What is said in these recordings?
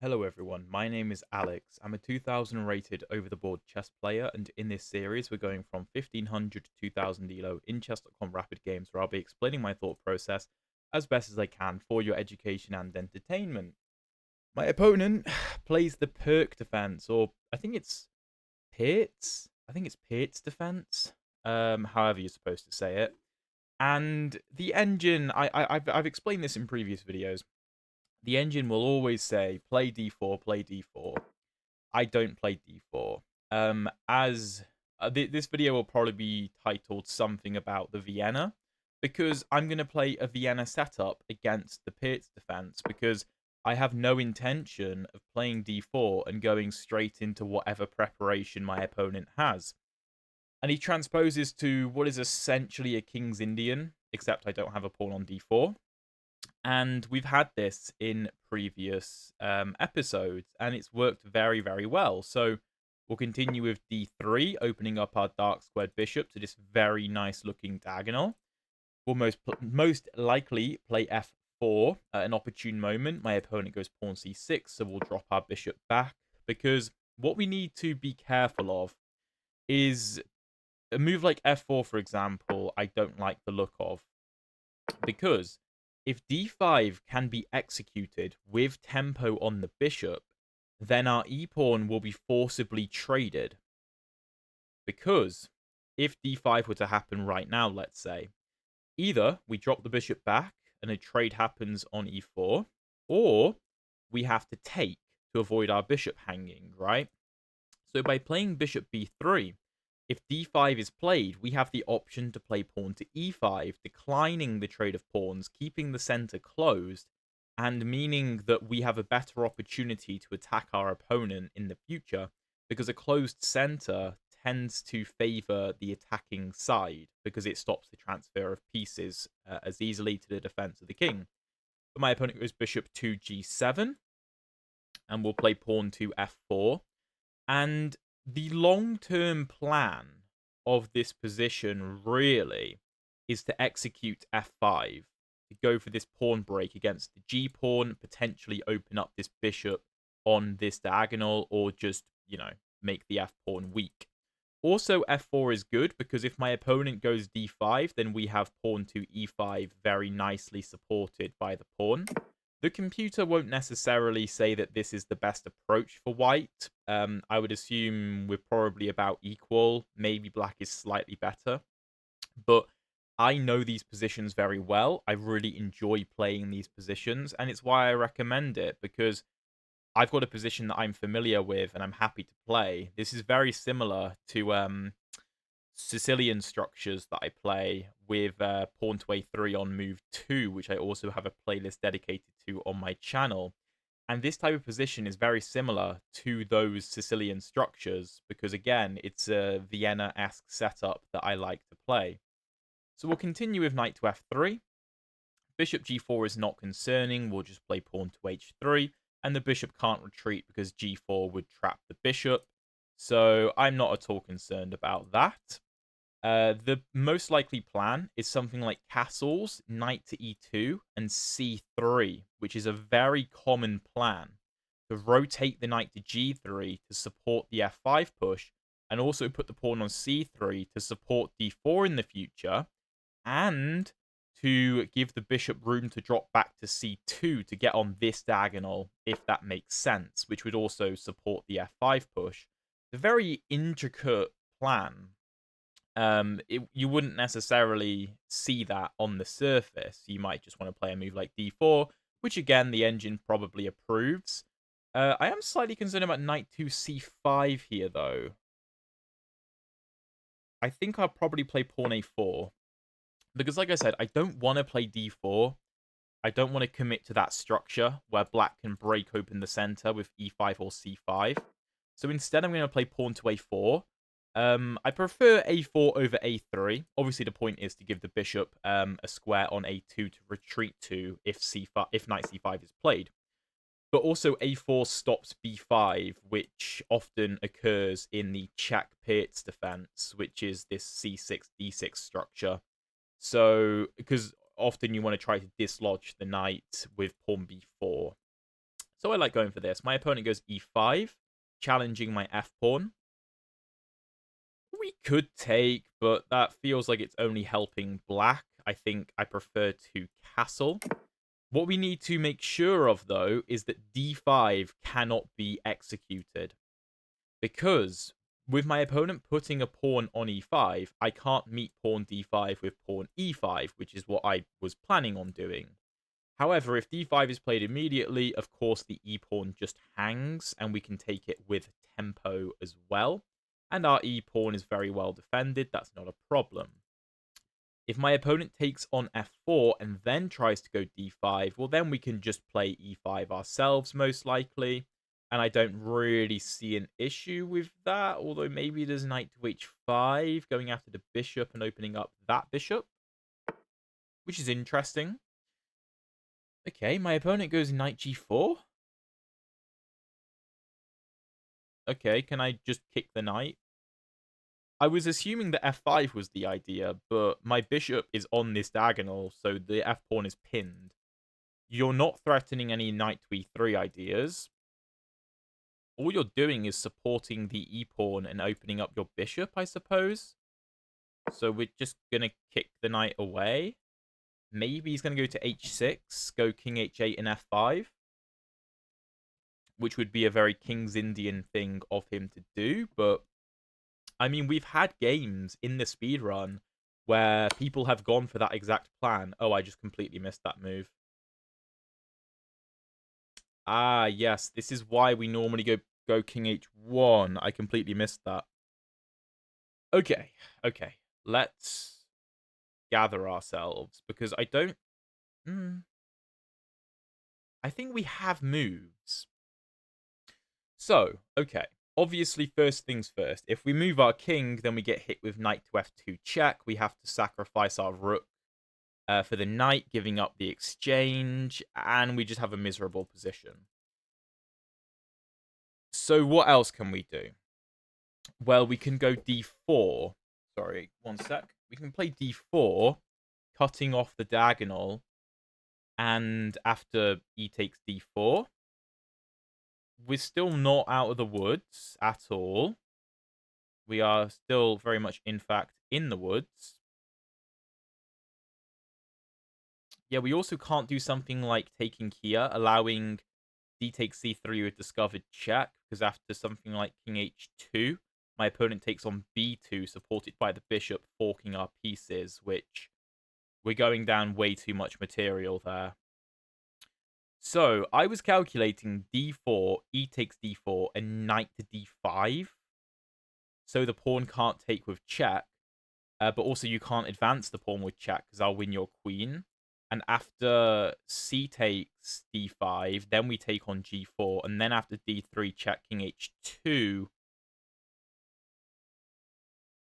Hello everyone, my name is Alex. I'm a 2000 rated over-the-board chess player, and in this series we're going from 1500 to 2000 ELO in chess.com rapid games, where I'll be explaining my thought process as best as I can for your education and entertainment. My opponent plays the Perk defense, or I think it's Pirt's? I think it's Pirt's defense, however you're supposed to say it. And the engine, I've explained this in previous videos. The engine will always say, play d4, play d4. I don't play d4. As this video will probably be titled something about the Vienna, because I'm going to play a Vienna setup against the Pirt's defense, because I have no intention of playing d4 and going straight into whatever preparation my opponent has. And he transposes to what is essentially a King's Indian, except I don't have a pawn on d4. And we've had this in previous episodes, and it's worked very, very well. So we'll continue with d3, opening up our dark squared bishop to this very nice looking diagonal. We'll most likely play f4 at an opportune moment. My opponent goes pawn c6, so we'll drop our bishop back, because what we need to be careful of is a move like f4, for example, I don't like the look of, because if d5 can be executed with tempo on the bishop, then our e-pawn will be forcibly traded. Because if d5 were to happen right now, let's say, either we drop the bishop back and a trade happens on e4, or we have to take to avoid our bishop hanging, right? So by playing bishop b3, if d5 is played, we have the option to play pawn to e5, declining the trade of pawns, keeping the center closed, and meaning that we have a better opportunity to attack our opponent in the future, because a closed center tends to favor the attacking side, because it stops the transfer of pieces as easily to the defense of the king. But my opponent goes bishop to g7, and we'll play pawn to f4. And the long-term plan of this position really is to execute f5, to go for this pawn break against the g-pawn, potentially open up this bishop on this diagonal, or just, make the f-pawn weak. Also, f4 is good because if my opponent goes d5, then we have pawn to e5 very nicely supported by the pawn. The computer won't necessarily say that this is the best approach for white. I would assume we're probably about equal. Maybe black is slightly better. But I know these positions very well. I really enjoy playing these positions, and it's why I recommend it, because I've got a position that I'm familiar with and I'm happy to play. This is very similar to Sicilian structures that I play with pawn to a3 on move 2, which I also have a playlist dedicated to on my channel. And this type of position is very similar to those Sicilian structures because, again, it's a Vienna-esque setup that I like to play. So we'll continue with knight to f3. Bishop g4 is not concerning. We'll just play pawn to h3. And the bishop can't retreat because g4 would trap the bishop. So I'm not at all concerned about that. The most likely plan is something like castles, knight to e2, and c3, which is a very common plan to rotate the knight to g3 to support the f5 push, and also put the pawn on c3 to support d4 in the future, and to give the bishop room to drop back to c2 to get on this diagonal, if that makes sense, which would also support the f5 push. A very intricate plan. You wouldn't necessarily see that on the surface. You might just want to play a move like d4, which again, the engine probably approves. I am slightly concerned about knight to c5 here, though. I think I'll probably play pawn a4. Because, like I said, I don't want to play d4. I don't want to commit to that structure where black can break open the center with e5 or c5. So instead, I'm going to play pawn to a4. I prefer a4 over a3. Obviously, the point is to give the bishop a square on a2 to retreat to if knight c5 is played. But also a4 stops b5, which often occurs in the Czech Pirt's defense, which is this c6 d6 structure. So, because often you want to try to dislodge the knight with pawn b4. So I like going for this. My opponent goes e5, challenging my f-pawn. We could take, but that feels like it's only helping black. I think I prefer to castle. What we need to make sure of, though, is that d5 cannot be executed. Because with my opponent putting a pawn on e5, I can't meet pawn d5 with pawn e5, which is what I was planning on doing. However, if d5 is played immediately, of course the e-pawn just hangs, and we can take it with tempo as well. And our e-pawn is very well defended, that's not a problem. If my opponent takes on f4 and then tries to go d5, well then we can just play e5 ourselves, most likely. And I don't really see an issue with that, although maybe there's knight to h5, going after the bishop and opening up that bishop, which is interesting. Okay, my opponent goes knight g4. Okay, can I just kick the knight? I was assuming that f5 was the idea, but my bishop is on this diagonal, so the f-pawn is pinned. You're not threatening any knight to e3 ideas. All you're doing is supporting the e-pawn and opening up your bishop, I suppose. So we're just going to kick the knight away. Maybe he's going to go to h6, go king h8 and f5. Which would be a very King's Indian thing of him to do, but I mean, we've had games in the speedrun where people have gone for that exact plan. Oh, I just completely missed that move. Ah, yes, this is why we normally go king h1. I completely missed that. Okay, okay. Let's gather ourselves, because I don't... I think we have moves. So, okay. Obviously, first things first. If we move our king, then we get hit with knight to f2 check. We have to sacrifice our rook for the knight, giving up the exchange, and we just have a miserable position. So what else can we do? Well, we can go d4. Sorry, one sec. We can play d4, cutting off the diagonal, and after e takes d4, we're still not out of the woods at all. We are still very much, in fact, in the woods. Yeah, we also can't do something like taking here, allowing d takes c3 with discovered check, because after something like king h2, my opponent takes on b2, supported by the bishop, forking our pieces, which we're going down way too much material there. So, I was calculating d4, e takes d4, and knight to d5, so the pawn can't take with check, but also you can't advance the pawn with check, because I'll win your queen. And after c takes d5, then we take on g4, and then after d3, check king h2.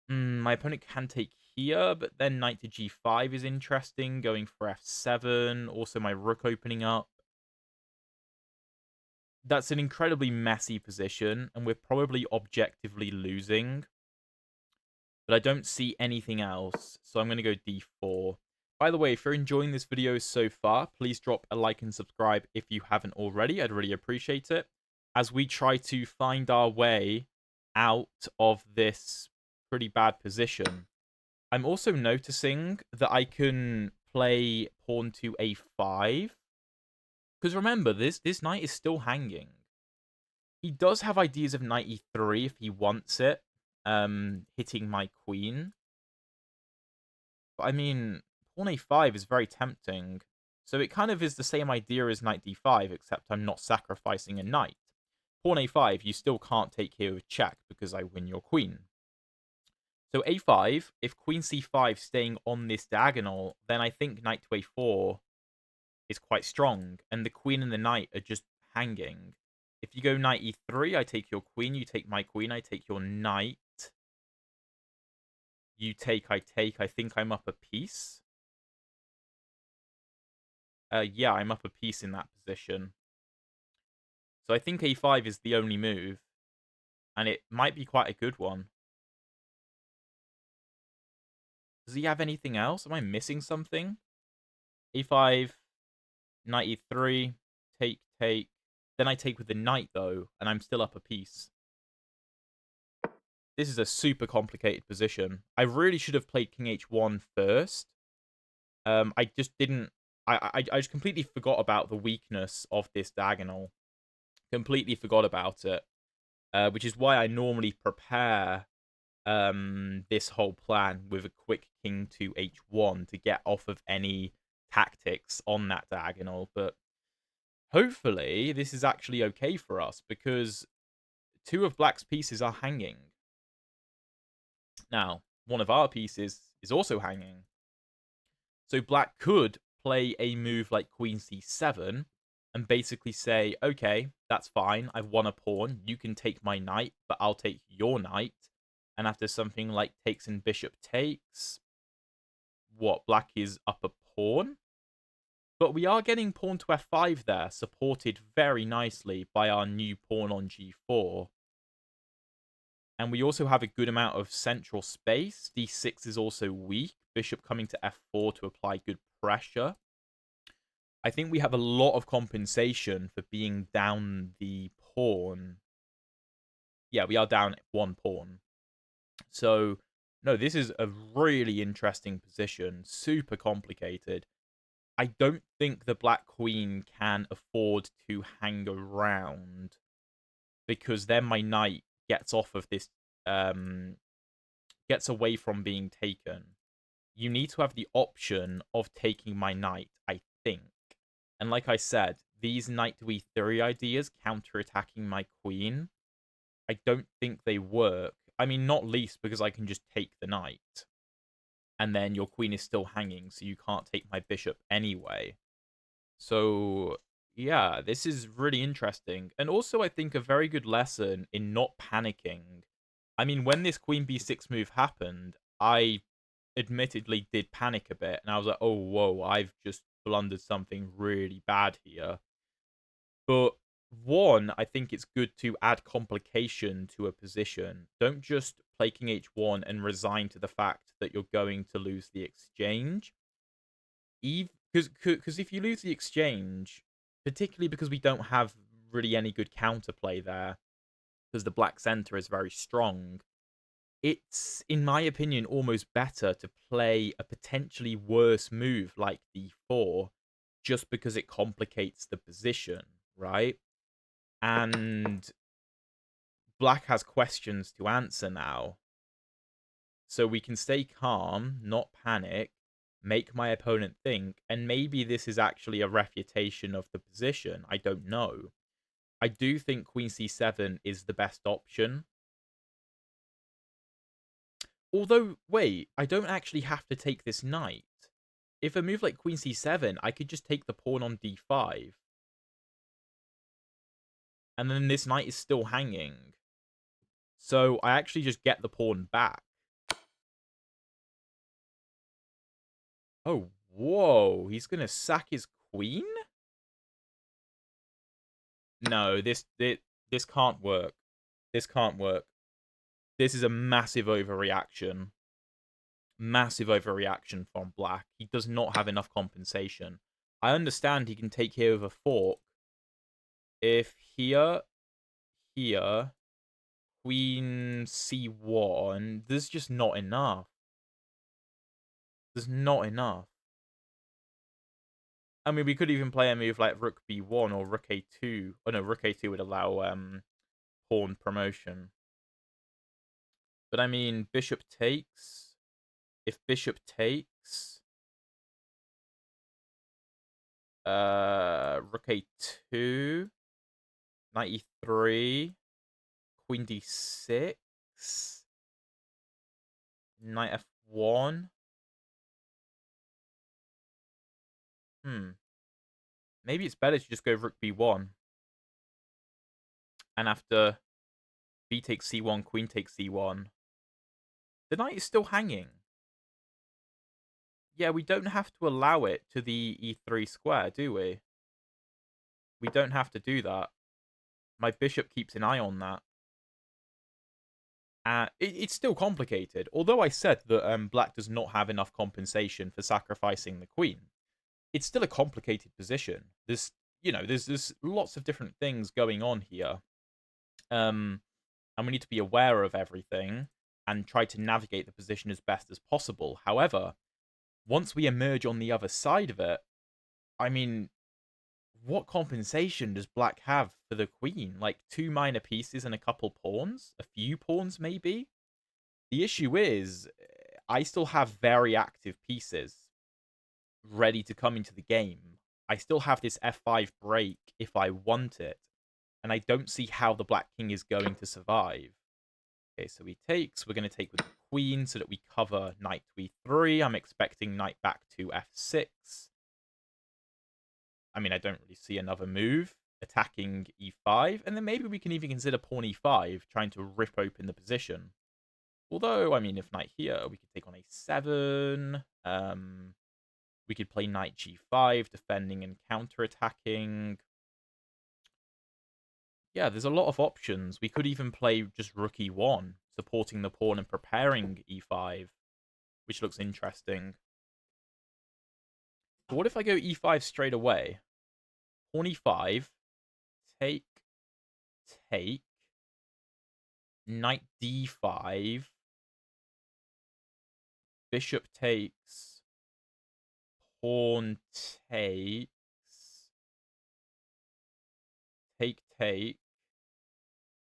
My opponent can take here, but then knight to g5 is interesting, going for f7, also my rook opening up. That's an incredibly messy position, and we're probably objectively losing. But I don't see anything else, so I'm going to go d4. By the way, if you're enjoying this video so far, please drop a like and subscribe if you haven't already. I'd really appreciate it, as we try to find our way out of this pretty bad position. I'm also noticing that I can play pawn to a5. Because remember, this knight is still hanging. He does have ideas of knight e3 if he wants it, hitting my queen. But I mean, pawn a5 is very tempting. So it kind of is the same idea as knight d5, except I'm not sacrificing a knight. Pawn a5, you still can't take here with check, because I win your queen. So a5, if queen c5 staying on this diagonal, then I think knight to a4 is quite strong, and the queen and the knight are just hanging. If you go knight e3, I take your queen, you take my queen, I take your knight. You take, I take. I think I'm up a piece. Yeah, I'm up a piece in that position. So I think a5 is the only move, and it might be quite a good one. Does he have anything else? Am I missing something? a5, knight e3, take, take. Then I take with the knight, though, and I'm still up a piece. This is a super complicated position. I really should have played king h1 first. I just didn't... I just completely forgot about the weakness of this diagonal. Completely forgot about it. Which is why I normally prepare this whole plan with a quick king to h1 to get off of any tactics on that diagonal. But hopefully this is actually okay for us, because two of black's pieces are hanging. Now, one of our pieces is also hanging. So black could play a move like queen c7 and basically say, okay, that's fine, I've won a pawn, you can take my knight, but I'll take your knight. And after something like takes and bishop takes, what, black is up a pawn? But we are getting pawn to f5 there, supported very nicely by our new pawn on g4. And we also have a good amount of central space. d6 is also weak. Bishop coming to f4 to apply good pressure. I think we have a lot of compensation for being down the pawn. Yeah, we are down one pawn. So, no, this is a really interesting position. Super complicated. I don't think the black queen can afford to hang around, because then my knight gets off of this, gets away from being taken. You need to have the option of taking my knight, I think. And like I said, these knight to e3 ideas counterattacking my queen, I don't think they work. I mean, not least because I can just take the knight. And then your queen is still hanging, so you can't take my bishop anyway. So, yeah, this is really interesting. And also, I think, a very good lesson in not panicking. I mean, when this queen b6 move happened, I admittedly did panic a bit. And I was like, oh, whoa, I've just blundered something really bad here. But one, I think it's good to add complication to a position. Don't just play king h1 and resign to the fact that you're going to lose the exchange. Because if you lose the exchange, particularly because we don't have really any good counterplay there, because the black center is very strong, it's, in my opinion, almost better to play a potentially worse move like d4, just because it complicates the position, right? And black has questions to answer now. So we can stay calm, not panic, make my opponent think, and maybe this is actually a refutation of the position. I don't know. I do think queen c7 is the best option. Although, wait, I don't actually have to take this knight. If a move like queen c7, I could just take the pawn on d5. And then this knight is still hanging. So I actually just get the pawn back. Oh, whoa. He's going to sack his queen? No, this can't work. This can't work. This is a massive overreaction. Massive overreaction from black. He does not have enough compensation. I understand he can take here with a fork. If here, queen c1, there's just not enough. There's not enough. I mean, we could even play a move like rook b1 or rook a2. Oh no, rook a2 would allow pawn promotion. But I mean, bishop takes. If bishop takes, rook a2, knight e3, queen d6, knight f1. Maybe it's better to just go rook b1. And after b takes c1, queen takes c1, the knight is still hanging. Yeah, we don't have to allow it to the e3 square, do we? We don't have to do that. My bishop keeps an eye on that. It's still complicated. Although I said that black does not have enough compensation for sacrificing the queen, it's still a complicated position. There's there's lots of different things going on here. Um, and we need to be aware of everything and try to navigate the position as best as possible. However, once we emerge on the other side of it, I mean, what compensation does black have for the queen? Like 2 minor pieces and a couple pawns? A few pawns, maybe? The issue is, I still have very active pieces ready to come into the game. I still have this f5 break if I want it, and I don't see how the black king is going to survive. Okay, so he takes. We're going to take with the queen so that we cover knight to e3. I'm expecting knight back to f6. I mean, I don't really see another move. Attacking e5, and then maybe we can even consider pawn e5, trying to rip open the position. Although, I mean, if knight here, we could take on a7. We could play knight g5, defending and counterattacking. Yeah, there's a lot of options. We could even play just rook e1, supporting the pawn and preparing e5, which looks interesting. But what if I go e5 straight away? Pawn e5, take, take, knight d5, bishop takes, pawn takes, take,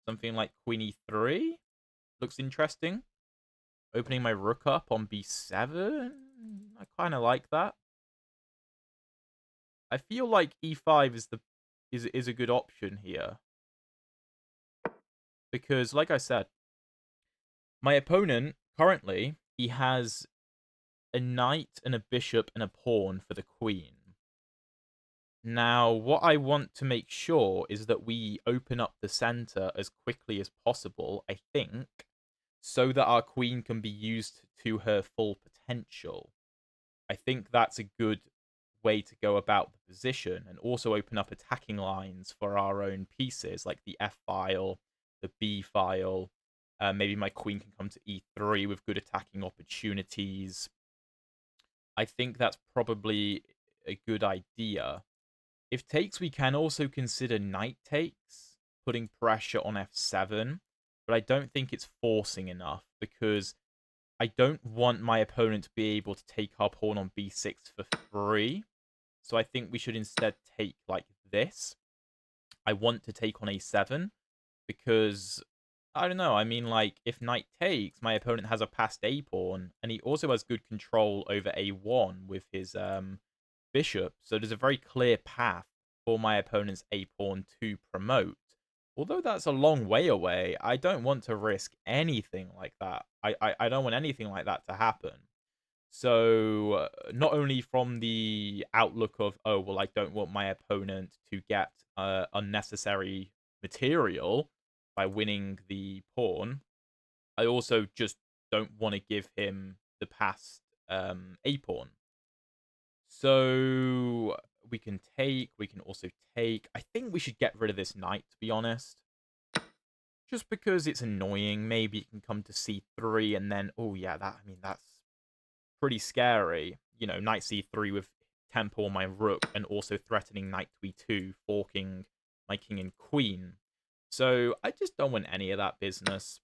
something like queen e3. Looks interesting. Opening my rook up on b7. I kind of like that. I feel like e5 is a good option here. Because, like I said, my opponent, currently, he has a knight and a bishop and a pawn for the queen. Now, what I want to make sure is that we open up the center as quickly as possible, I think, so that our queen can be used to her full potential. I think that's a good way to go about the position, and also open up attacking lines for our own pieces, like the F file, the B file. Maybe my queen can come to E3 with good attacking opportunities. I think that's probably a good idea. If takes, we can also consider knight takes, putting pressure on F7, but I don't think it's forcing enough, because I don't want my opponent to be able to take our pawn on b6 for free. So I think we should instead take like this. I want to take on a7 because, I don't know, I mean, like, if knight takes, my opponent has a passed a pawn, and he also has good control over a1 with his bishop. So there's a very clear path for my opponent's a pawn to promote. Although that's a long way away, I don't want to risk anything like that. I don't want anything like that to happen. So, not only from the outlook of, oh, well, I don't want my opponent to get unnecessary material by winning the pawn, I also just don't want to give him the passed a pawn. So, we can take, we can also take. I think we should get rid of this knight, to be honest. Just because it's annoying. Maybe it can come to c3 and then, oh yeah, that's pretty scary. Knight c3 with tempo on my rook and also threatening knight to e2, forking my king and queen. So I just don't want any of that business.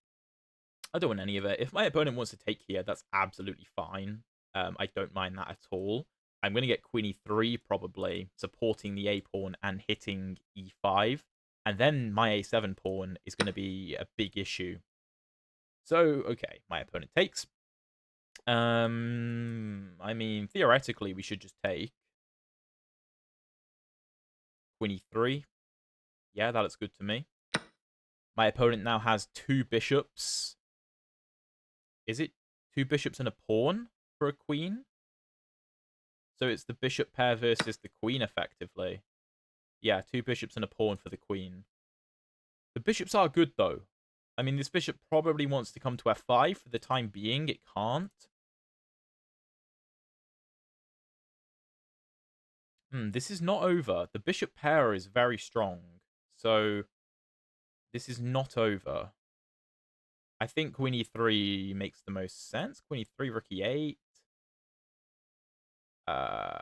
I don't want any of it. If my opponent wants to take here, that's absolutely fine. I don't mind that at all. I'm going to get queen e3 probably, supporting the a pawn and hitting e5. And then my a7 pawn is going to be a big issue. So, okay, my opponent takes. I mean, theoretically, we should just take queen e3. Yeah, that looks good to me. My opponent now has 2 bishops. Is it 2 bishops and a pawn for a queen? So it's the bishop pair versus the queen, effectively. Yeah, 2 bishops and a pawn for the queen. The bishops are good, though. I mean, this bishop probably wants to come to f5. For the time being, it can't. This is not over. The bishop pair is very strong. So, this is not over. I think queen e3 makes the most sense. Queen e3, rook e8. Uh,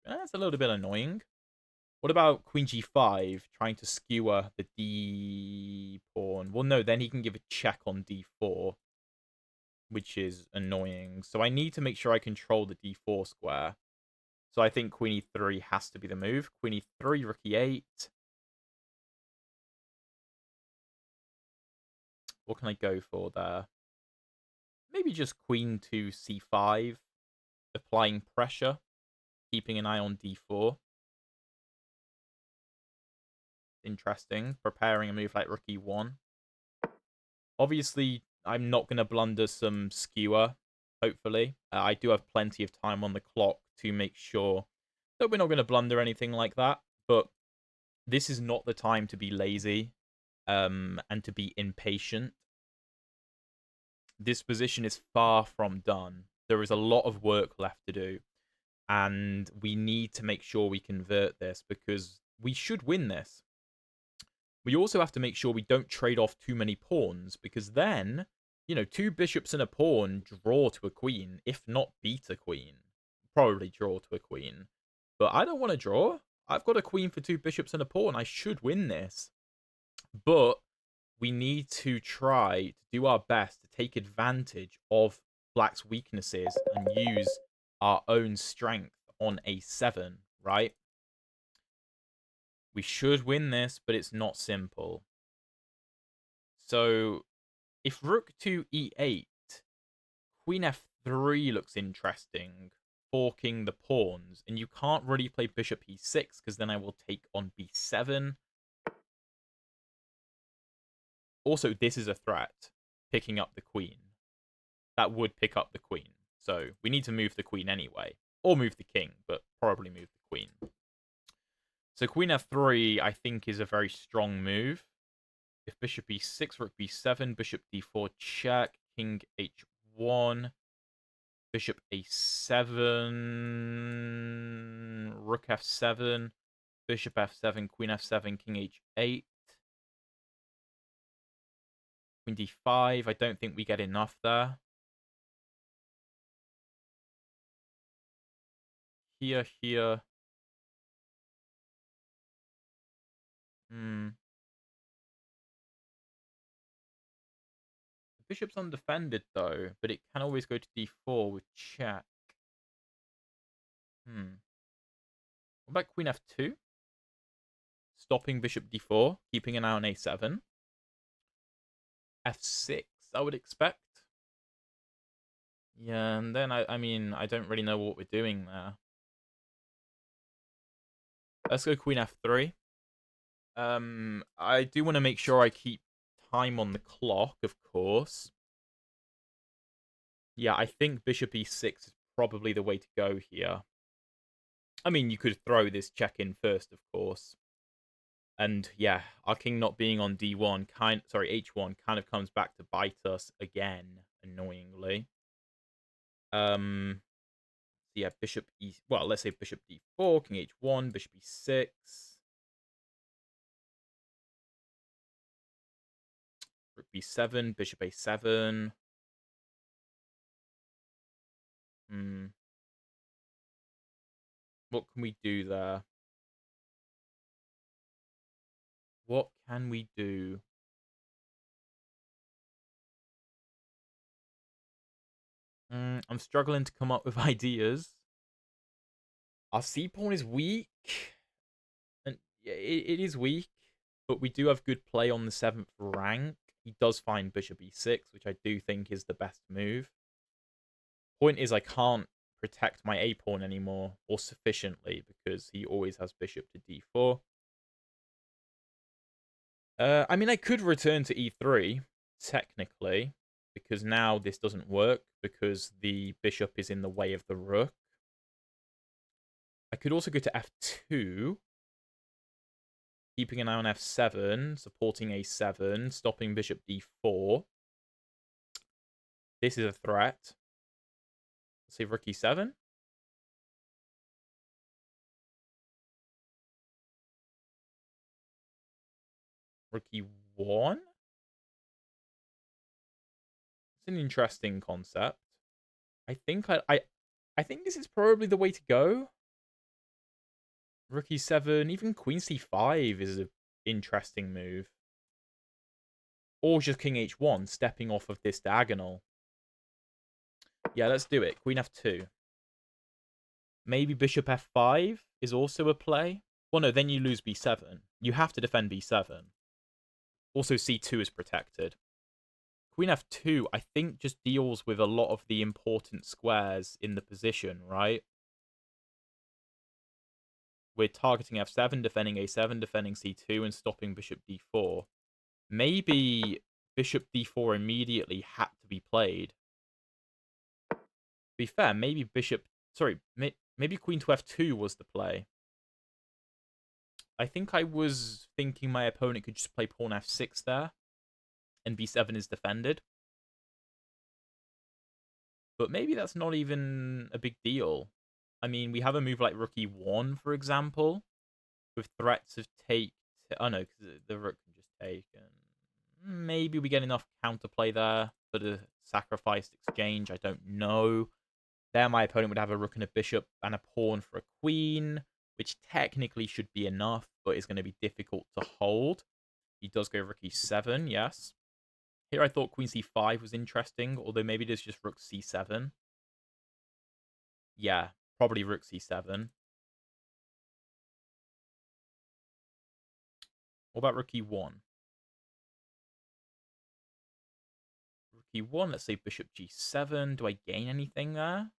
That's a little bit annoying. What about queen g5, trying to skewer the d pawn? Well, no, then he can give a check on d4, which is annoying. So I need to make sure I control the d4 square. So I think queen e3 has to be the move. Queen e3, rook e8. What can I go for there? Maybe just queen to c5, applying pressure, keeping an eye on d4. Interesting. Preparing a move like rook e1. Obviously, I'm not going to blunder some skewer, hopefully. I do have plenty of time on the clock to make sure that we're not going to blunder anything like that. But this is not the time to be lazy and to be impatient. This position is far from done. There is a lot of work left to do. And we need to make sure we convert this because we should win this. We also have to make sure we don't trade off too many pawns because then, you know, two bishops and a pawn draw to a queen, if not beat a queen. Probably draw to a queen. But I don't want to draw. I've got a queen for two bishops and a pawn. I should win this. But we need to try to do our best to take advantage of black's weaknesses and use our own strength on a7, right? We should win this, but it's not simple. So, if rook to e8, queen f3 looks interesting, forking the pawns, and you can't really play bishop e6, because then I will take on b7. Also, this is a threat, picking up the queen. That would pick up the queen, so we need to move the queen anyway. Or move the king, but probably move the queen. So queen f3, I think, is a very strong move. If bishop e6, rook b7, bishop d4 check, king h1, bishop a7, rook f7, bishop f7, queen f7, king h8, queen d5. I don't think we get enough there. Here. The bishop's undefended, though, but it can always go to d4 with check. What about queen f2? Stopping bishop d4, keeping an eye on a7. f6, I would expect. Yeah, and then, I mean, I don't really know what we're doing there. Let's go queen f3. I do want to make sure I keep time on the clock, of course. Yeah, I think bishop e6 is probably the way to go here. I mean, you could throw this check in first, of course. And yeah, our king not being on d1, h1, kind of comes back to bite us again, annoyingly. Yeah, bishop e. Well, let's say bishop d4, king h1, bishop e6. Rook b7, bishop a7. What can we do there? What can we do? I'm struggling to come up with ideas. Our c pawn is weak, and it is weak, but we do have good play on the 7th rank. He does find bishop e6, which I do think is the best move. Point is, I can't protect my a pawn anymore, or sufficiently, because he always has bishop to d4. I mean, I could return to e3, technically, because now this doesn't work, because the bishop is in the way of the rook. I could also go to f2, keeping an eye on f7, supporting a7, stopping bishop d4. This is a threat. Let's say rook e7. Rook e1. It's an interesting concept. I think I think this is probably the way to go. Rook e7, even queen c5 is an interesting move. Or just king h1, stepping off of this diagonal. Yeah, let's do it. Queen f2. Maybe bishop f5 is also a play. Well, no, then you lose b7. You have to defend b7. Also, c2 is protected. Queen f2, I think, just deals with a lot of the important squares in the position, right? We're targeting f7, defending a7, defending c2, and stopping bishop d4. Maybe bishop d4 immediately had to be played. To be fair, maybe bishop... Sorry, maybe queen to f2 was the play. I think I was thinking my opponent could just play pawn f6 there, and b7 is defended. But maybe that's not even a big deal. I mean, we have a move like rook e1, for example, with threats of take... Oh, no, because the rook can just take. And maybe we get enough counterplay there for the sacrificed exchange. I don't know. There, my opponent would have a rook and a bishop and a pawn for a queen, which technically should be enough, but is going to be difficult to hold. He does go rook e7, yes. Here I thought queen c5 was interesting, although maybe it is just rook c7. Yeah, probably rook c7. What about rook e1? Rook e1, let's say bishop g7. Do I gain anything there?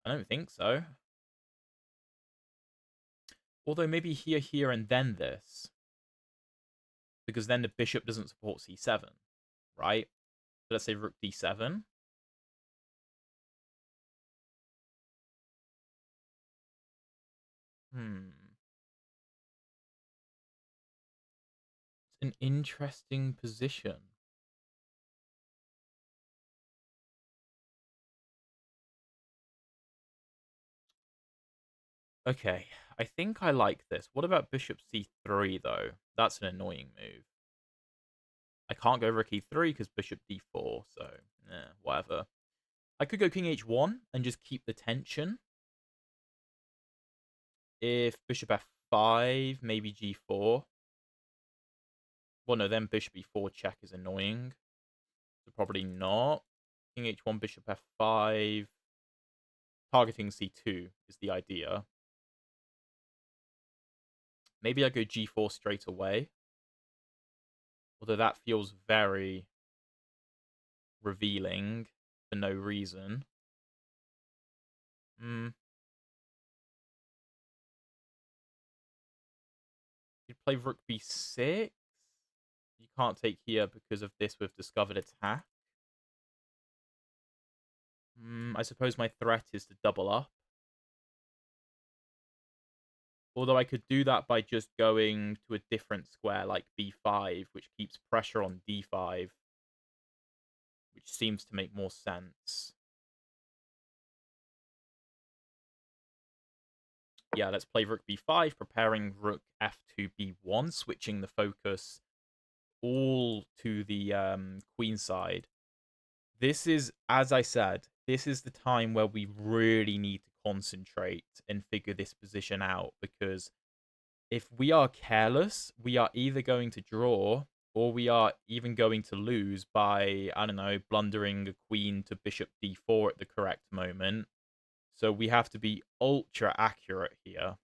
I don't think so. Although maybe here, and then this. Because then the bishop doesn't support c7, right? So let's say rook d7. It's an interesting position. Okay, I think I like this. What about bishop c3, though? That's an annoying move. I can't go rook e3 because bishop d4, so whatever. I could go king h1 and just keep the tension. If bishop f5, maybe g4. Well, no, then bishop e4 check is annoying. So probably not. King h1, bishop f5. Targeting c2 is the idea. Maybe I go g4 straight away. Although that feels very revealing for no reason. You'd play rook b6. You can't take here because of this with discovered attack. I suppose my threat is to double up. Although I could do that by just going to a different square like b5, which keeps pressure on d5, which seems to make more sense. Yeah, let's play rook b5, preparing rook f2 b1, switching the focus all to the queen side. This is, as I said, this is the time where we really need to concentrate and figure this position out, because if we are careless, we are either going to draw or we are even going to lose by, I don't know, blundering a queen to bishop d4 at the correct moment. So we have to be ultra accurate here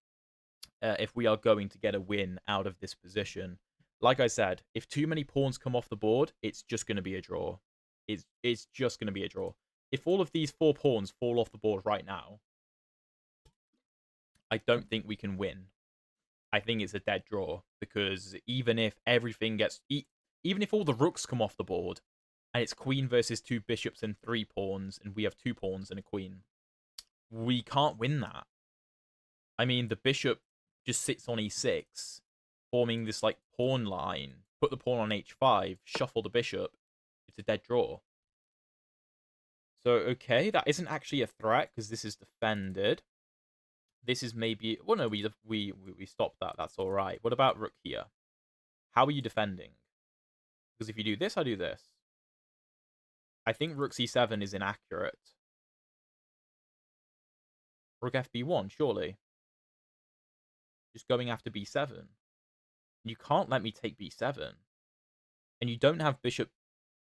if we are going to get a win out of this position. Like I said, if too many pawns come off the board, it's just going to be a draw. It's just going to be a draw. If all of these 4 pawns fall off the board right now, I don't think we can win. I think it's a dead draw, because even if everything gets... Even if all the rooks come off the board, and it's queen versus 2 bishops and 3 pawns, and we have 2 pawns and a queen, we can't win that. I mean, the bishop just sits on e6, forming this, like, pawn line. Put the pawn on h5, shuffle the bishop. It's a dead draw. So, okay, that isn't actually a threat, because this is defended. This is maybe... Well, no, we stopped that. That's all right. What about rook here? How are you defending? Because if you do this, I do this. I think rook c7 is inaccurate. Rook fb1, surely. just going after b7. You can't let me take b7. And you don't have bishop...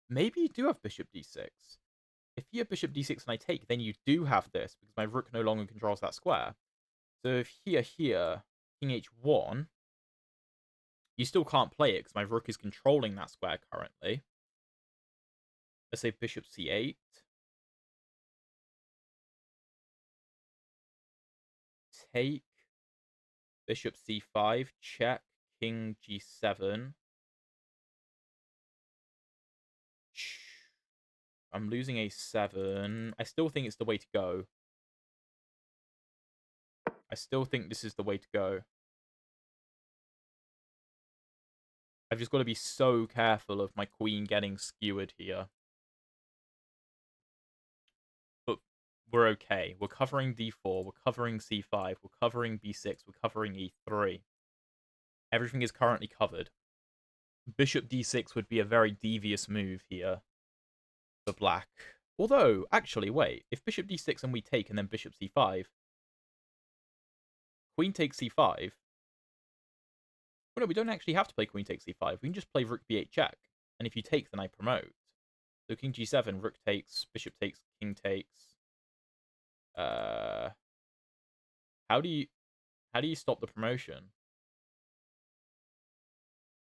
Maybe you do have bishop d6. If you have bishop d6 and I take, then you do have this, because my rook no longer controls that square. So if here, king h1, you still can't play it, because my rook is controlling that square currently. Let's say bishop c8. Take. Bishop c5. Check. King g7. I'm losing a7. I still think it's the way to go. I still think this is the way to go. I've just got to be so careful of my queen getting skewered here. But we're okay. We're covering d4. We're covering c5. We're covering b6. We're covering e3. Everything is currently covered. Bishop d6 would be a very devious move here for black. Although, actually, wait. If bishop d6 and we take and then bishop c5, queen takes c5. Well, no, we don't actually have to play queen takes c5. We can just play rook b8 check. And if you take, then I promote. So king g7, rook takes, bishop takes, king takes. How do you stop the promotion?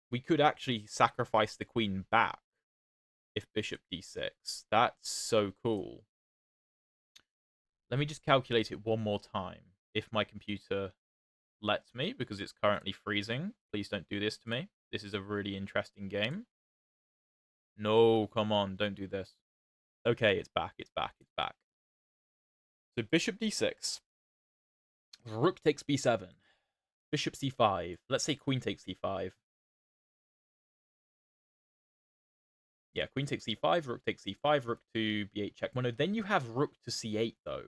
We could actually sacrifice the queen back if bishop d6. That's so cool. Let me just calculate it one more time. If my computer lets me, because it's currently freezing. Please don't do this to me. This is a really interesting game. No, come on, don't do this. Okay, it's back, it's back, it's back. So bishop d6. Rook takes b7. Bishop c5. Let's say queen takes c5. Yeah, queen takes c5, rook takes c5, rook to b8 check. Well, no, then you have rook to c8, though.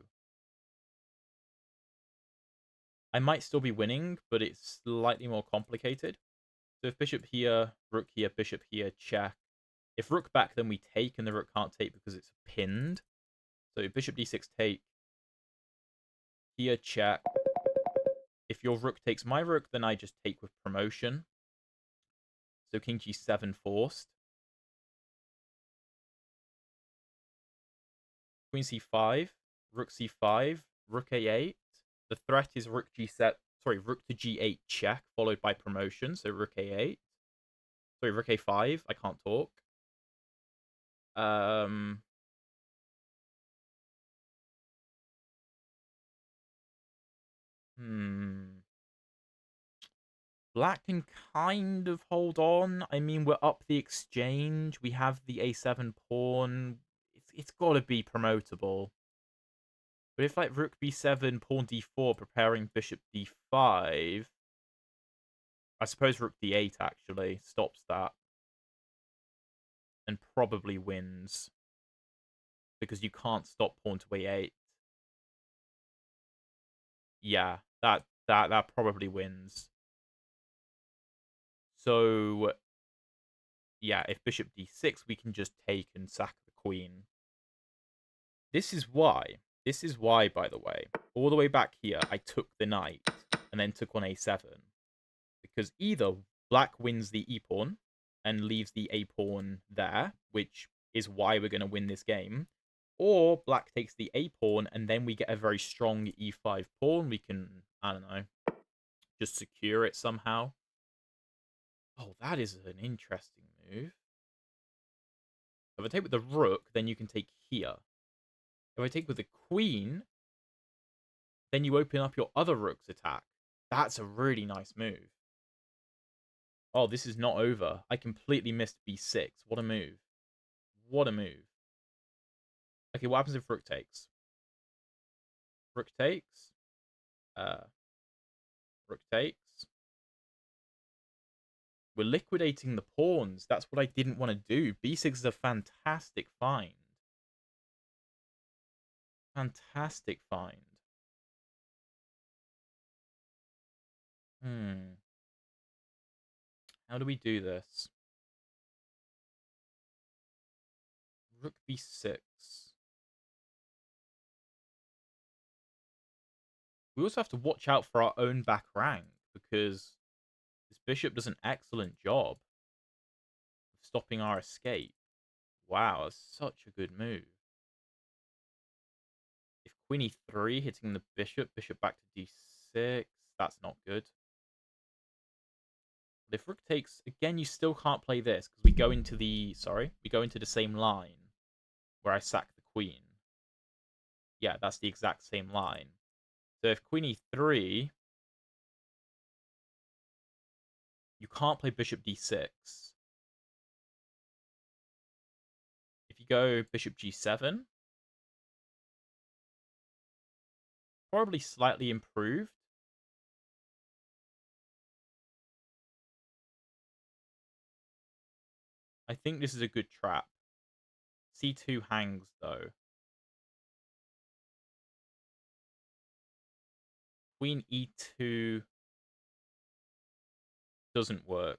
I might still be winning, but it's slightly more complicated. So if bishop here, rook here, bishop here, check. If rook back, then we take, and the rook can't take because it's pinned. So bishop d6 take. Here, check. If your rook takes my rook, then I just take with promotion. So king g7 forced. Queen c5, rook c5, rook a8. The threat is rook g7. Sorry, rook to g8 check, followed by promotion. So rook a8. Sorry, rook a5. I can't talk. Black can kind of hold on. I mean, we're up the exchange. We have the a7 pawn. It's got to be promotable. But if, like, rook b7, pawn d4, preparing bishop d5... I suppose rook d8, actually, stops that. And probably wins. Because you can't stop pawn to a8. Yeah, that probably wins. So, yeah, if bishop d6, we can just take and sack the queen. This is why, by the way, all the way back here, I took the knight and then took on a7. Because either black wins the e-pawn and leaves the a-pawn there, which is why we're going to win this game, or black takes the a-pawn and then we get a very strong e5 pawn. We can, I don't know, just secure it somehow. Oh, that is an interesting move. If I take with the rook, then you can take here. If I take with the queen, then you open up your other rook's attack. That's a really nice move. Oh, this is not over. I completely missed b6. What a move. What a move. Okay, what happens if rook takes? Rook takes. Rook takes. We're liquidating the pawns. That's what I didn't want to do. b6 is a fantastic find. Fantastic find. How do we do this? Rook b6. We also have to watch out for our own back rank, because this bishop does an excellent job of stopping our escape. Wow, that's such a good move. If queen e3, hitting the bishop, bishop back to d6, that's not good. But if rook takes, again, you still can't play this, because we go into the, we go into the same line where I sack the queen. Yeah, that's the exact same line. So if queen e3, you can't play bishop d6. If you go bishop g7, probably slightly improved. I think this is a good trap. c2 hangs, though. Queen e2 doesn't work.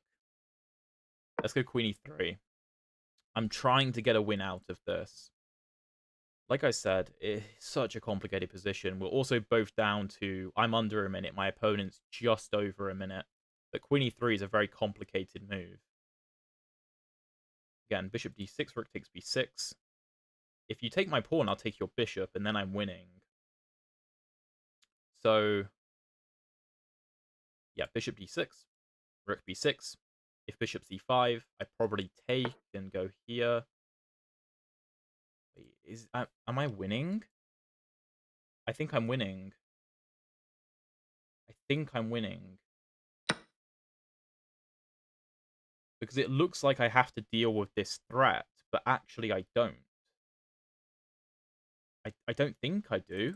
Let's go queen e3. I'm trying to get a win out of this. Like I said, it's such a complicated position. We're also both down to, I'm under a minute, my opponent's just over a minute. But queen e3 is a very complicated move. Again, bishop d6, rook takes b6. If you take my pawn, I'll take your bishop, and then I'm winning. So, yeah, bishop d6, rook b6. If bishop c5, I probably take and go here. Wait, am I winning? I think I'm winning. I think I'm winning. Because it looks like I have to deal with this threat, but actually I don't. I don't think I do.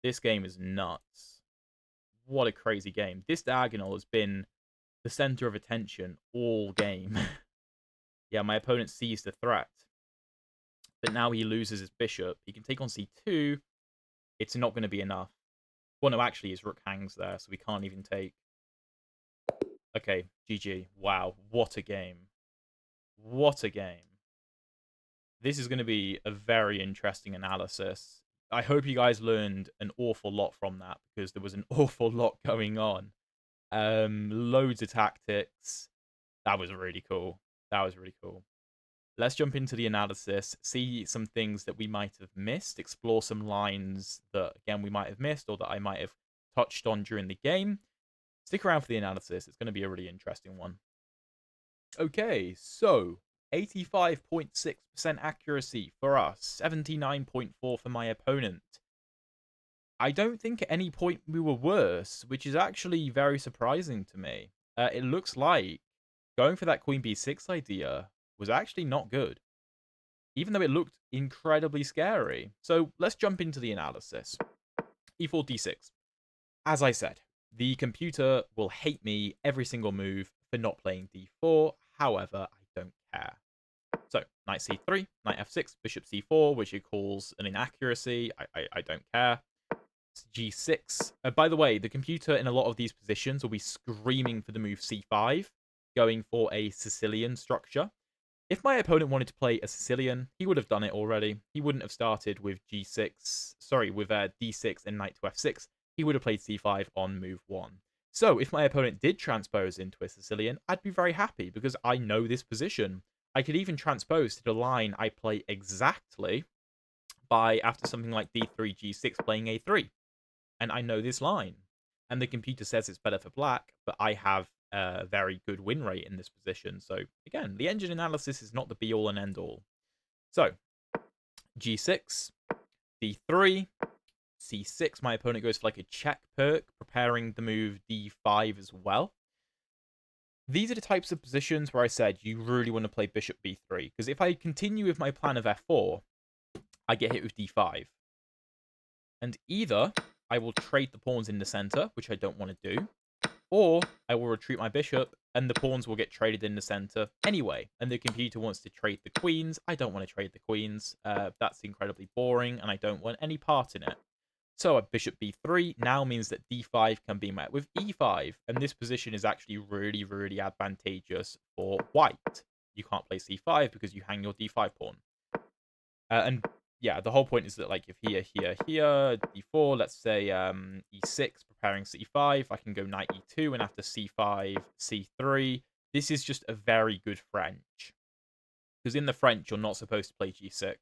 This game is nuts. What a crazy game. This diagonal has been the center of attention all game. Yeah, my opponent sees the threat. But now he loses his bishop. He can take on c2. It's not going to be enough. Well, no, actually, his rook hangs there, so we can't even take. Okay, GG. Wow, what a game. What a game. This is going to be a very interesting analysis. I hope you guys learned an awful lot from that, because there was an awful lot going on. Loads of tactics. That was really cool. That was really cool. Let's jump into the analysis, see some things that we might have missed, explore some lines that, again, we might have missed or that I might have touched on during the game. Stick around for the analysis. It's going to be a really interesting one. Okay, so 85.6% accuracy for us, 79.4% for my opponent. I don't think at any point we were worse, which is actually very surprising to me. It looks like going for that queen b6 idea was actually not good, even though it looked incredibly scary. So let's jump into the analysis. e4, d6. As I said, the computer will hate me every single move for not playing d4. However, I don't care. So, knight c3, knight f6, bishop c4, which it calls an inaccuracy. I don't care. G6. By the way, the computer in a lot of these positions will be screaming for the move c5, going for a Sicilian structure. If my opponent wanted to play a Sicilian, he would have done it already. He wouldn't have started with g6, sorry, with d6 and knight to f6. He would have played c5 on move 1. So if my opponent did transpose into a Sicilian, I'd be very happy because I know this position. I could even transpose to the line I play exactly by, after something like d3, g6, playing a3. And I know this line. And the computer says it's better for black, but I have a very good win rate in this position. So again, the engine analysis is not the be-all and end-all. So g6, d3, c6. My opponent goes for like a check perk, preparing the move d5 as well. These are the types of positions where I said you really want to play bishop b3, because if I continue with my plan of f4, I get hit with d5. And either I will trade the pawns in the center, which I don't want to do, or I will retreat my bishop, and the pawns will get traded in the center anyway. And the computer wants to trade the queens. I don't want to trade the queens. That's incredibly boring, and I don't want any part in it. So a bishop b3 now means that d5 can be met with e5, and this position is actually really, really advantageous for white. You can't play c5 because you hang your d5 pawn. And yeah, the whole point is that, like, if here, d4, let's say e6, preparing c5, I can go knight e2, and after c5, c3. This is just a very good French. Because in the French, you're not supposed to play g6.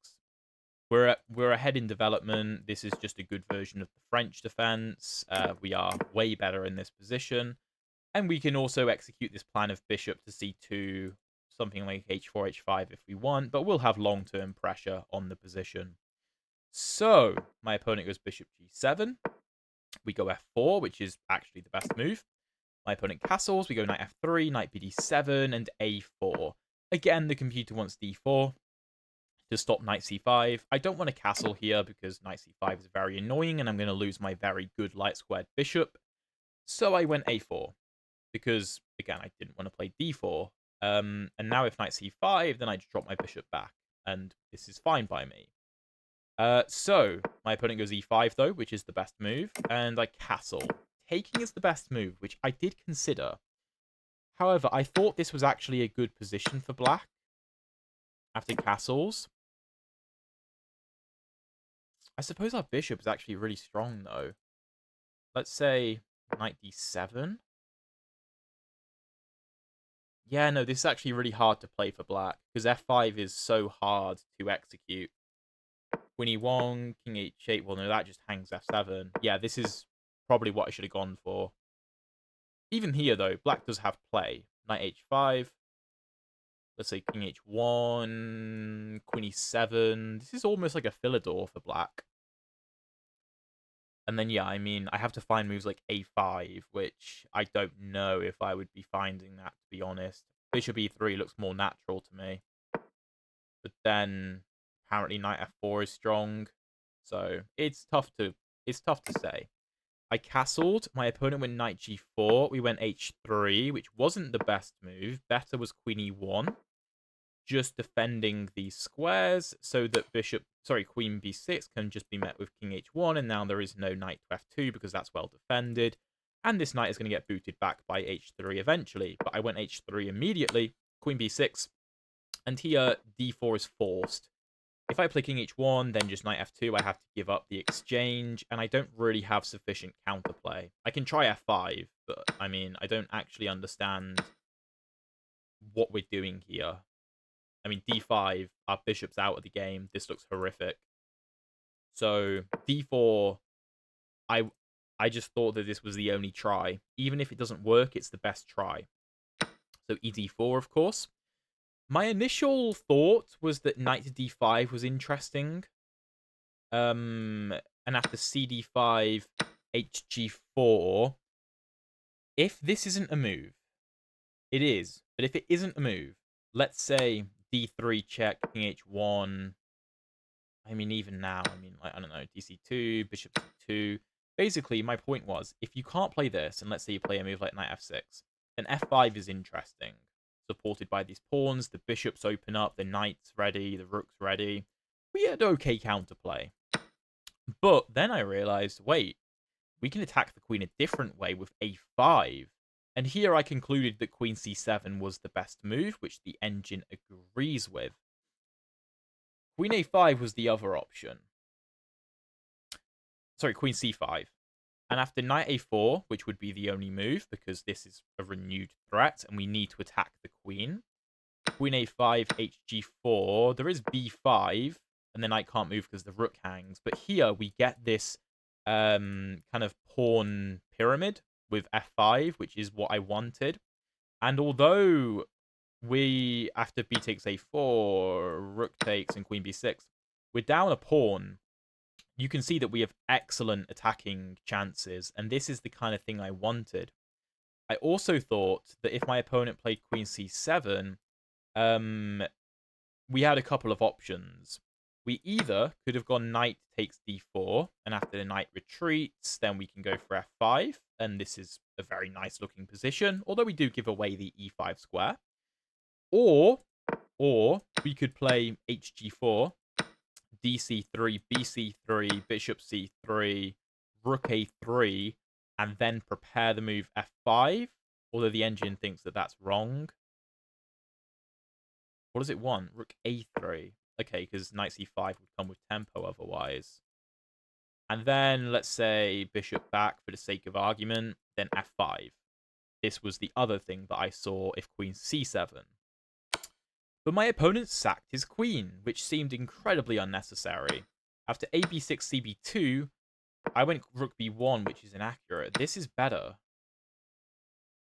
We're ahead in development. This is just a good version of the French defense. We are way better in this position. And we can also execute this plan of bishop to c2, something like h4, h5 if we want, but we'll have long-term pressure on the position. So, my opponent goes bishop g7. We go f4, which is actually the best move. My opponent castles. We go knight f3, knight bd7, and a4. Again, the computer wants d4 to stop knight c5. I don't want to castle here because knight c5 is very annoying, and I'm going to lose my very good light-squared bishop. So I went a4 because, again, I didn't want to play d4. And now if knight c5, then I just drop my bishop back, and this is fine by me. So my opponent goes e5, though, which is the best move, and I castle. Taking is the best move, which I did consider. However, I thought this was actually a good position for black after castles. I suppose our bishop is actually really strong, though. Let's say knight d7. Yeah, no, this is actually really hard to play for black, because f5 is so hard to execute. Queen e1, king h8, well, no, that just hangs f7. Yeah, this is probably what I should have gone for. Even here, though, black does have play. Knight h5. Let's say king h1, queen e7. This is almost like a Philidor for black. And then, yeah, I mean, I have to find moves like a5, which I don't know if I would be finding that, to be honest. Bishop e3 looks more natural to me. But then, apparently, knight f4 is strong. So, it's tough to say. I castled. My opponent went knight g4. We went h3, which wasn't the best move. Better was queen e1. Just defending these squares so that queen b6 can just be met with king h1, and now there is no knight to f2 because that's well defended. And this knight is going to get booted back by h3 eventually. But I went h3 immediately, queen b6, and here d4 is forced. If I play king h1, then just knight f2, I have to give up the exchange, and I don't really have sufficient counterplay. I can try f5, but, I mean, I don't actually understand what we're doing here. I mean, d5, our bishop's out of the game. This looks horrific. So, d4, I just thought that this was the only try. Even if it doesn't work, it's the best try. So, ed4, of course. My initial thought was that knight to d5 was interesting. And after cd5, hg4, if this isn't a move, it is. But if it isn't a move, let's say d3 check, king h1. I mean, even now, I mean, like, I don't know, dc2, bishop c2. Basically, my point was, if you can't play this, and let's say you play a move like knight f6, then f5 is interesting. Supported by these pawns, the bishops open up, the knight's ready, the rook's ready. We had okay counterplay. But then I realized, wait, we can attack the queen a different way with a5. And here I concluded that queen c7 was the best move, which the engine agrees with. Queen a5 was the other option. Sorry, queen c5. And after knight a4, which would be the only move, because this is a renewed threat, and we need to attack the queen. Queen a5, hg4. There is b5, and the knight can't move because the rook hangs. But here we get this kind of pawn pyramid with f5, which is what I wanted. And although we, after b takes a4, rook takes, and queen b6, we're down a pawn, you can see that we have excellent attacking chances, and this is the kind of thing I wanted. I also thought that if my opponent played queen c7, we had a couple of options. We either could have gone knight takes d4, and after the knight retreats, then we can go for f5, and this is a very nice looking position, although we do give away the e5 square. Or we could play hg4, dc3, bc3, bishop c3, rook a3, and then prepare the move f5, although the engine thinks that that's wrong. What does it want? Rook a3. Okay, because knight c5 would come with tempo otherwise. And then, let's say, bishop back for the sake of argument, then f5. This was the other thing that I saw if queen c7. But my opponent sacked his queen, which seemed incredibly unnecessary. After a b6, cb2, I went rook b1, which is inaccurate. This is better.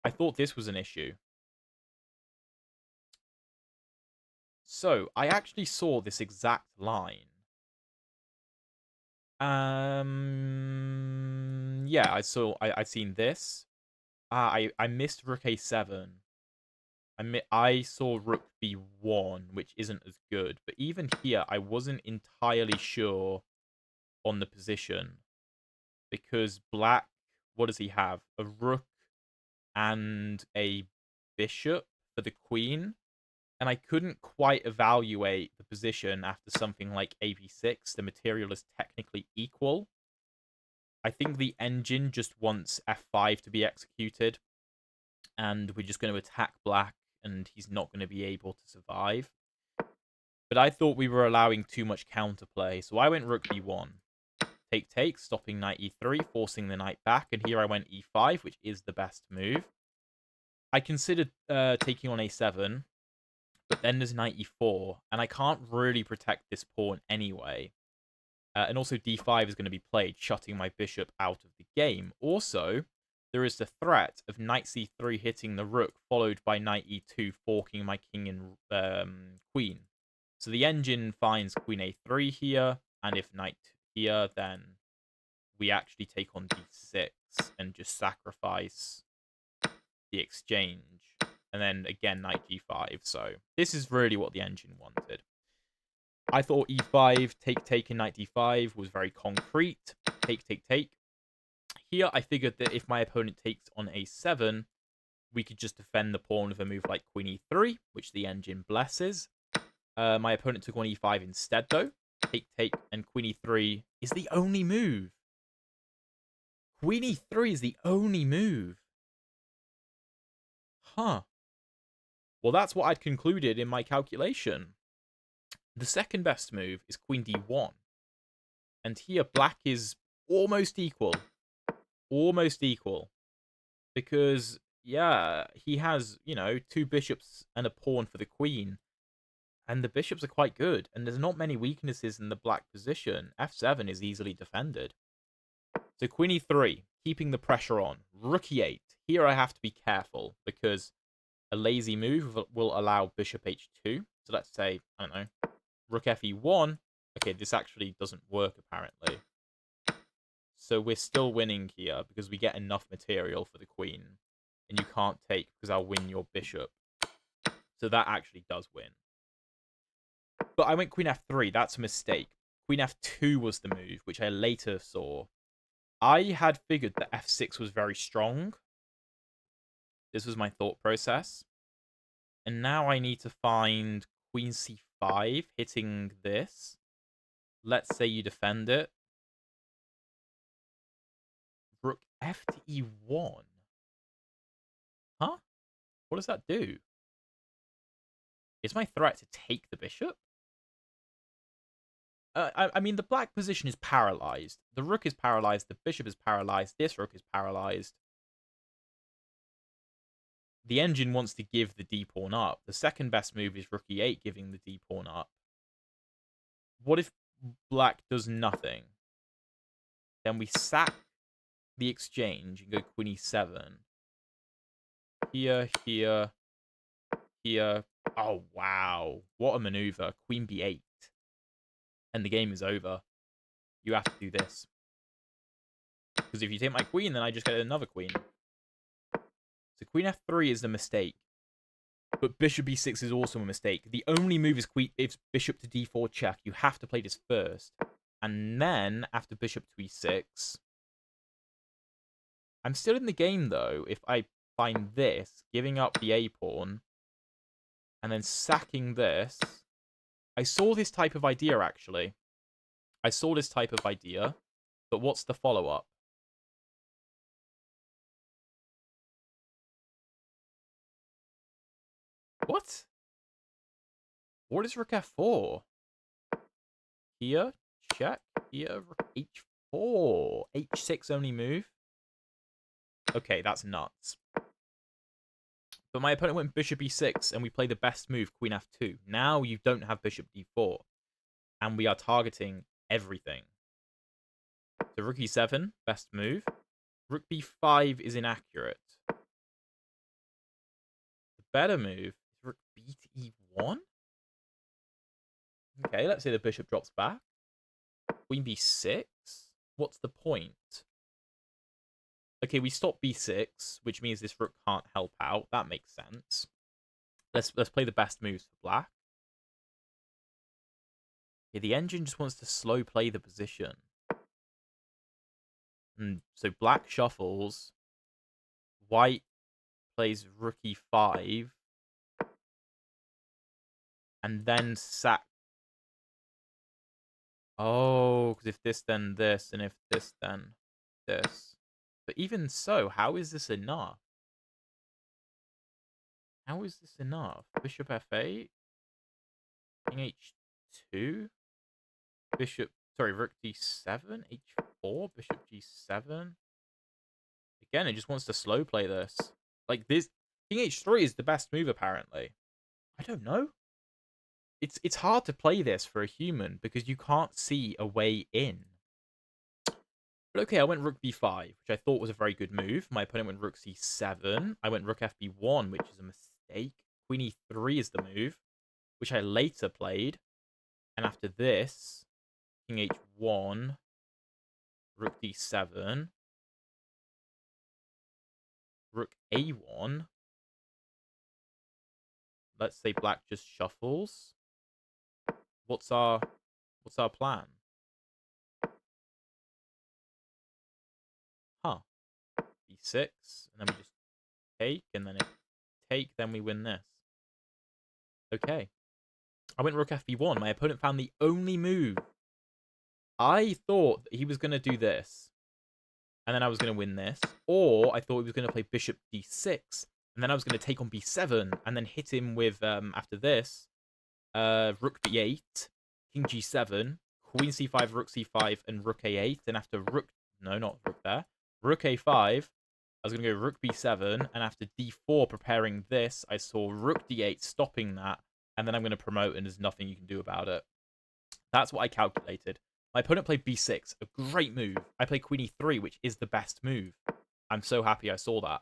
I thought this was an issue. So, I actually saw this exact line. Yeah, I'd seen this. I missed rook a7. I saw rook b1, which isn't as good. But even here, I wasn't entirely sure on the position. Because black, what does he have? A rook and a bishop for the queen. And I couldn't quite evaluate the position after something like ab6. The material is technically equal. I think the engine just wants f5 to be executed. And we're just going to attack black, and he's not going to be able to survive. But I thought we were allowing too much counterplay, so I went rook b1. Take, stopping knight e3, forcing the knight back, and here I went e5, which is the best move. I considered taking on a7, but then there's knight e4, and I can't really protect this pawn anyway. And also d5 is going to be played, shutting my bishop out of the game. Also, there is the threat of knight c3 hitting the rook, followed by knight e2 forking my king and queen. So the engine finds queen a3 here, and if knight here, then we actually take on d6 and just sacrifice the exchange. And then again, knight g5. So this is really what the engine wanted. I thought e5, take, and knight d5 was very concrete. Take. Here, I figured that if my opponent takes on a7, we could just defend the pawn with a move like queen e3, which the engine blesses. My opponent took on e5 instead, though. Take, and queen e3 is the only move. Queen e3 is the only move. Huh. Well, that's what I'd concluded in my calculation. The second best move is queen d1. And here, black is almost equal. Almost equal. Because, yeah, he has, two bishops and a pawn for the queen. And the bishops are quite good. And there's not many weaknesses in the black position. f7 is easily defended. So queen e3, keeping the pressure on. Rook e8. Here I have to be careful, because a lazy move will allow bishop h2. So let's say, I don't know, rook fe1. Okay, this actually doesn't work, apparently. So we're still winning here, because we get enough material for the queen. And you can't take, because I'll win your bishop. So that actually does win. But I went queen f3. That's a mistake. Queen f2 was the move, which I later saw. I had figured that f6 was very strong. This was my thought process. And now I need to find queen c5, hitting this. Let's say you defend it. Rook f to e1. Huh? What does that do? Is my threat to take the bishop? I mean, the black position is paralyzed. The rook is paralyzed. The bishop is paralyzed. This rook is paralyzed. The engine wants to give the d-pawn up. The second best move is rook e8, giving the d-pawn up. What if black does nothing? Then we sack the exchange and go queen e7. Here. Oh, wow. What a maneuver. Queen b8. And the game is over. You have to do this. Because if you take my queen, then I just get another queen. So queen f3 is the mistake. But bishop b6 is also a mistake. The only move is bishop to d4 check. You have to play this first. And then, after bishop to e6... I'm still in the game, though, if I find this, giving up the a-pawn, and then sacking this. I saw this type of idea, actually. I saw this type of idea, but what's the follow-up? What? What is rook f4? here, check. Here, rook h4. h6 only move. Okay, that's nuts. But my opponent went bishop e6, and we play the best move, queen f2. Now you don't have bishop d4, and we are targeting everything. So rook e7, best move. Rook b5 is inaccurate. The better move is rook b to e1. Okay, let's say the bishop drops back. Queen b6. What's the point? Okay, we stop b6, which means this rook can't help out. That makes sense. Let's play the best moves for black. Okay, the engine just wants to slow play the position. And so black shuffles. White plays rook e5. And then sack. Oh, because if this, then this, and if this, then this. But even so, how is this enough? How is this enough? Bishop f8? King h2? Bishop, sorry, rook d7? h4? Bishop g7? Again, it just wants to slow play this. Like this, King h3 is the best move, apparently. I don't know. It's hard to play this for a human because you can't see a way in. But okay, I went rook b5, which I thought was a very good move. My opponent went rook c7. I went rook fb1, which is a mistake. Queen e3 is the move, which I later played. And after this, king h1, rook d7, rook a1. Let's say black just shuffles. What's our plan? Huh. b6, and then we just take, and then if we take, then we win this. Okay. I went rook fb1. My opponent found the only move. I thought that he was going to do this, and then I was going to win this. Or I thought he was going to play bishop d6, and then I was going to take on b7, and then hit him with, after this, rook b8, king g7, queen c5, rook c5, and rook a8. And after rook... No, not rook there. Rook a5, I was going to go rook b7, and after d4, preparing this, I saw rook d8, stopping that, and then I'm going to promote, and there's nothing you can do about it. That's what I calculated. My opponent played b6, a great move. I played queen e3, which is the best move. I'm so happy I saw that.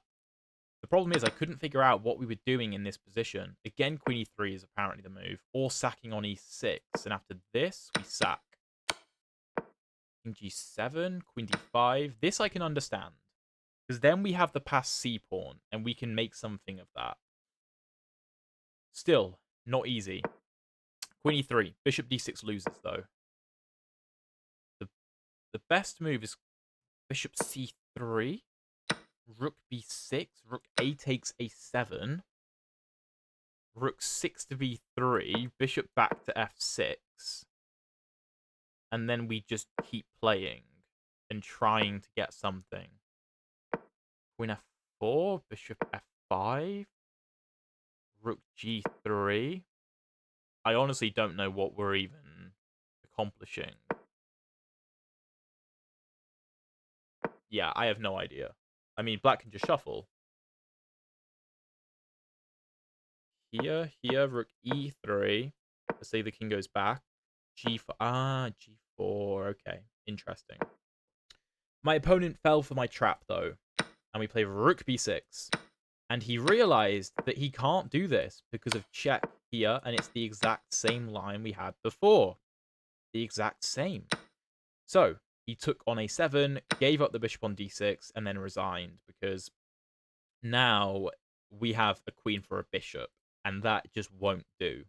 The problem is I couldn't figure out what we were doing in this position. Again, queen e3 is apparently the move, or sacking on e6, and after this, we sack. King g7, queen d5. This I can understand, because then we have the passed c-pawn, and we can make something of that. Still, not easy. Queen e3. Bishop d6 loses, though. The best move is bishop c3. Rook b6. Rook a takes a7. Rook 6 to b3. Bishop back to f6. And then we just keep playing and trying to get something. Queen f4. Bishop f5. Rook g3. I honestly don't know what we're even accomplishing. Yeah, I have no idea. I mean, black can just shuffle. Here, rook e3. Let's say the king goes back. g4. G4. Okay, interesting. My opponent fell for my trap, though. And we play rook b6. And he realized that he can't do this because of check here. And it's the exact same line we had before. The exact same. So he took on a7, gave up the bishop on d6, and then resigned because now we have a queen for a bishop, and that just won't do.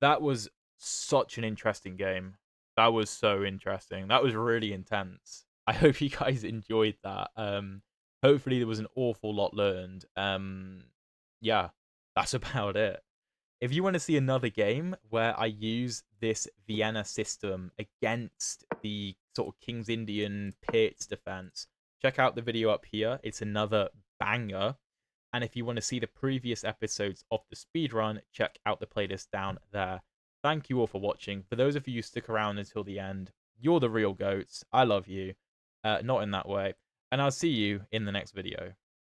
That was such an interesting game. That was so interesting. That was really intense. I hope you guys enjoyed that. Hopefully there was an awful lot learned. Yeah, that's about it. If you want to see another game where I use this Vienna system against the sort of King's Indian Pits defense, check out the video up here. It's another banger. And if you want to see the previous episodes of the speedrun, check out the playlist down there Thank you all for watching. For those of you who stick around until the end, you're the real goats. I love you. Not in that way. And I'll see you in the next video.